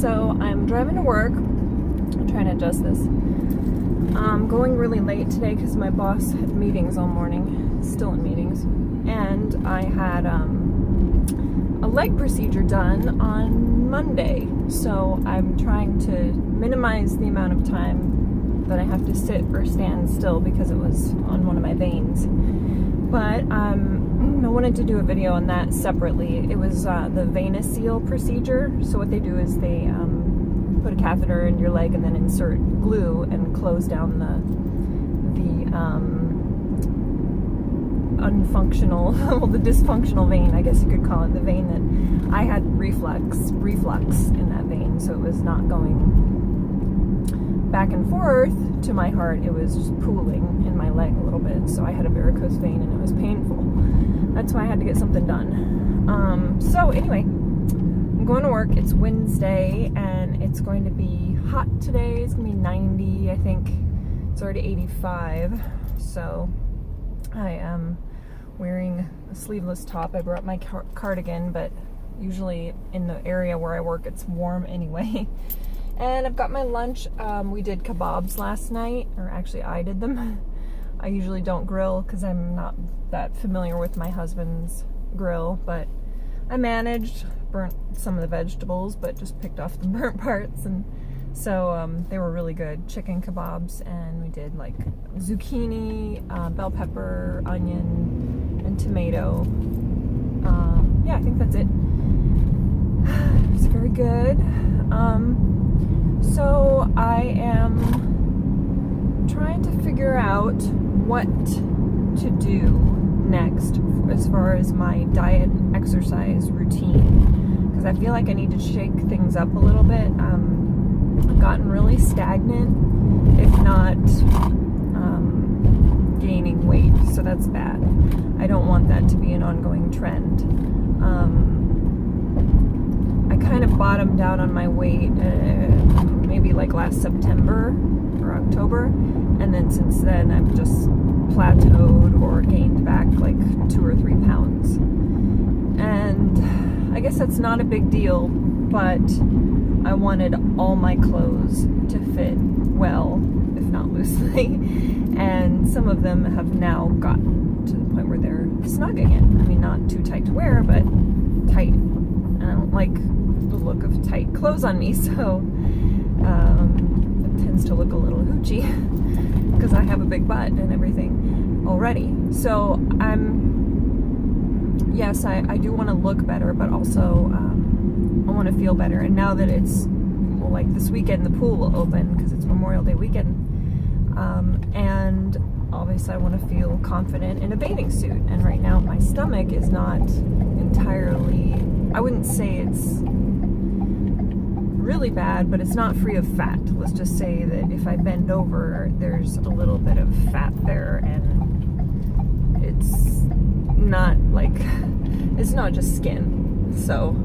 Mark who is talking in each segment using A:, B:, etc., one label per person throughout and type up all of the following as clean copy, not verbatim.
A: So I'm driving to work. I'm trying to adjust this. I'm going really late today because my boss had meetings all morning, still in meetings, and I had a leg procedure done on Monday. So I'm trying to minimize the amount of time that I have to sit or stand still because it was on one of my veins. But I wanted to do a video on that separately. It was the venous seal procedure. So what they do is they put a catheter in your leg and then insert glue and close down the unfunctional, well, the dysfunctional vein, I guess you could call it, the vein that I had reflux in that vein, so it was not going back and forth to my heart. It was just pooling in my leg a little bit, so I had a varicose vein and it was painful. That's why I had to get something done. So anyway, I'm going to work. It's Wednesday and it's going to be hot today. It's going to be 90, I think. It's already 85, so I am wearing a sleeveless top. I brought my cardigan, but usually in the area where I work it's warm anyway. And I've got my lunch. We did kebabs last night, or actually I did them. I usually don't grill because I'm not that familiar with my husband's grill, but I managed. Burnt some of the vegetables, but just picked off the burnt parts, and so they were really good. Chicken kebabs, and we did like zucchini, bell pepper, onion, and tomato. Yeah, I think that's it. It's very good. So I am trying to figure out what to do next as far as my diet exercise routine, because I feel like I need to shake things up a little bit. I've gotten really stagnant, if not gaining weight, so that's bad. I don't want that to be an ongoing trend. I kind of bottomed out on my weight maybe like last September or October, and then since then I've just plateaued or gained back like 2 or 3 pounds. And I guess that's not a big deal, but I wanted all my clothes to fit well, if not loosely, and some of them have now gotten to the point where they're snug again. I mean, not too tight to wear, but tight. And I don't like the look of tight clothes on me, so it tends to look a little hoochie because I have a big butt and everything already. So yes, I do want to look better, but also I want to feel better. And now that it's, well, like this weekend, the pool will open because it's Memorial Day weekend, and obviously I want to feel confident in a bathing suit. And right now my stomach is not entirely, I wouldn't say it's really bad, but it's not free of fat. Let's just say that if I bend over, there's a little bit of fat there, and it's not like, it's not just skin. So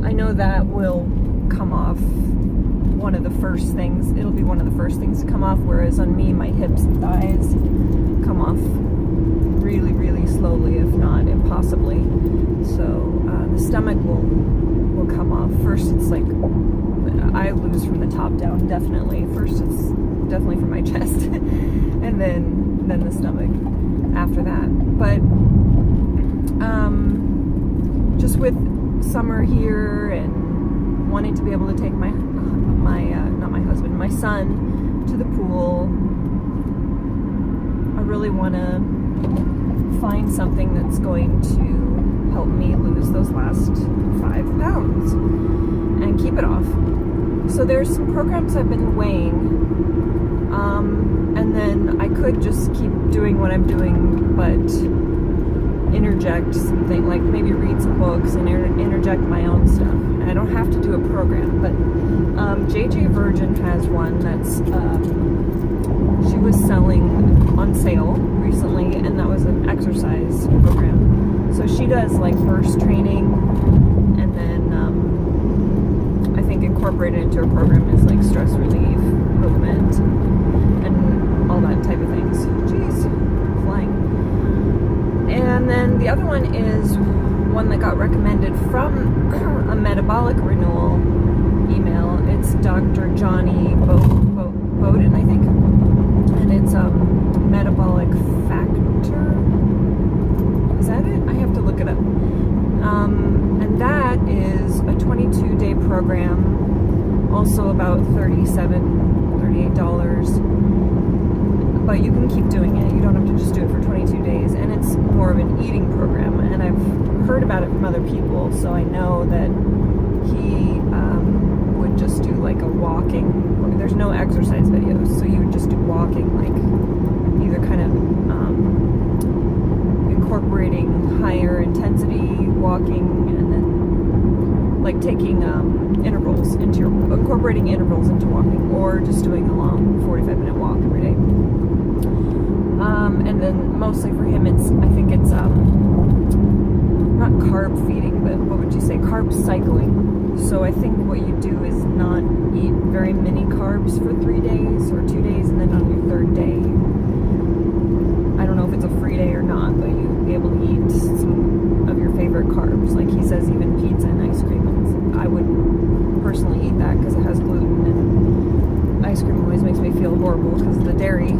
A: I know that will come off one of the first things. It'll be one of the first things to come off, whereas on me, my hips and thighs come off really, really slowly, if not impossibly. So the stomach will come off. First, it's like I lose from the top down, definitely. First, it's definitely from my chest, and then the stomach after that. But just with summer here and wanting to be able to take my son to the pool, I really want to find something that's going to help me lose those last 5 pounds and keep it off. So there's some programs I've been weighing, and then I could just keep doing what I'm doing, but interject something, like maybe read some books and interject my own stuff. And I don't have to do a program, but JJ Virgin has one that's she was selling on sale recently, and that was an exercise program. So she does like burst training, and then I think incorporated into her program is like stress relief, movement, and all that type of things. Jeez, flying. And then the other one is one that got recommended from a metabolic renewal email. It's Dr. Johnny Bowden, I think, and it's metabolic factor. Is that it? I have to look it up. And that is a 22-day program, also about $38. But you can keep doing it. You don't have to just do it for 22 days. And it's more of an eating program. And I've heard about it from other people, so I know that he would just do like a walking. There's no exercise videos, so you would just do walking, like either kind of incorporating higher intensity walking, and then like taking incorporating intervals into walking, or just doing a long 45-minute walk every day. And then mostly for him, I think it's not carb feeding, but what would you say? Carb cycling. So I think what you do is not eat very many carbs for 3 days or 2 days, and then on your third day, I don't know if it's a free day or not, but you'd be able to eat some of your favorite carbs. Like he says, even pizza and ice cream. I wouldn't personally eat that because it has gluten, and ice cream always makes me feel horrible because of the dairy.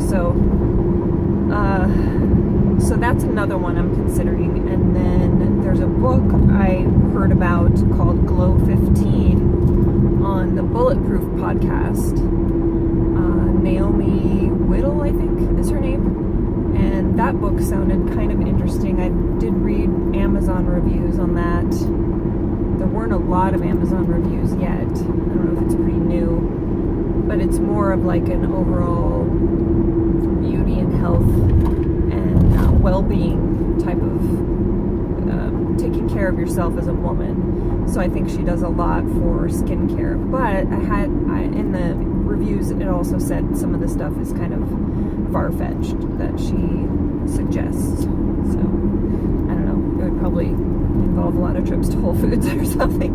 A: So that's another one I'm considering. And then there's a book I heard about called Glow 15 on the Bulletproof podcast. Naomi Whittle, I think is her name. And that book sounded kind of interesting. I did read Amazon reviews on that. There weren't a lot of Amazon reviews yet. I don't know if it's pretty new. But it's more of like an overall beauty and health and well-being type of taking care of yourself as a woman. So I think she does a lot for skincare. But in the reviews, it also said some of the stuff is kind of far-fetched that she suggests. So I don't know. It would probably involve a lot of trips to Whole Foods or something.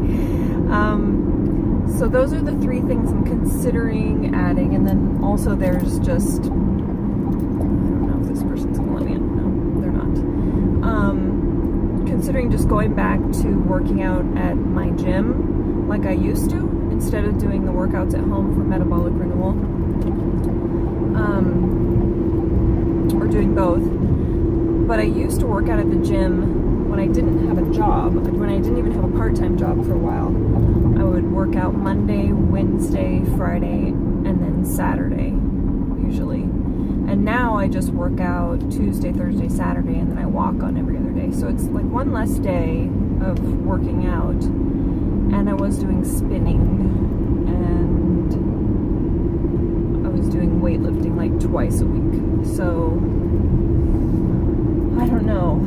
A: So those are the 3 things I'm considering adding. And then also there's just, I don't know if this person's going to let me in. No, they're not. Considering just going back to working out at my gym like I used to, instead of doing the workouts at home for metabolic renewal. Or doing both. But I used to work out at the gym when I didn't have a job, when I didn't even have a part-time job for a while. I would work out Monday, Wednesday, Friday, and then Saturday, usually. And now I just work out Tuesday, Thursday, Saturday, and then I walk on every other day. So it's like one less day of working out. And I was doing spinning, and I was doing weightlifting like twice a week. So I don't know.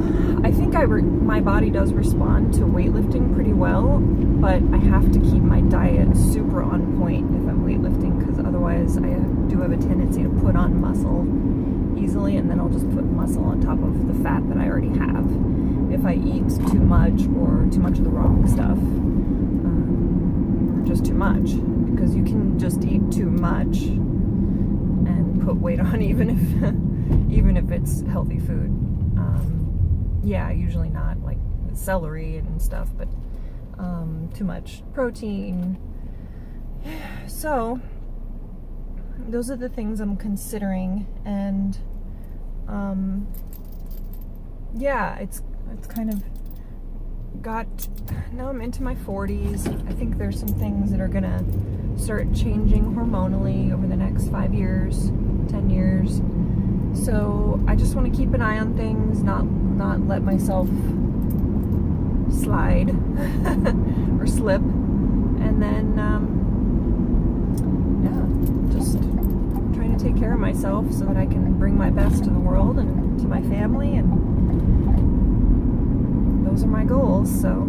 A: I think my body does respond to weightlifting pretty well, but I have to keep my diet super on point if I'm weightlifting, because otherwise I do have a tendency to put on muscle easily, and then I'll just put muscle on top of the fat that I already have if I eat too much or too much of the wrong stuff, or just too much, because you can just eat too much and put weight on even if it's healthy food. Yeah, usually not, like celery and stuff, but too much protein. So those are the things I'm considering, and yeah, it's kind of now I'm into my 40s. I think there's some things that are gonna start changing hormonally over the next 5 years, 10 years. So I just want to keep an eye on things, not let myself slide or slip, and then yeah, just trying to take care of myself so that I can bring my best to the world and to my family, and those are my goals. So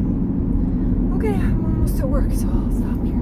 A: okay, I'm almost at work, so I'll stop here.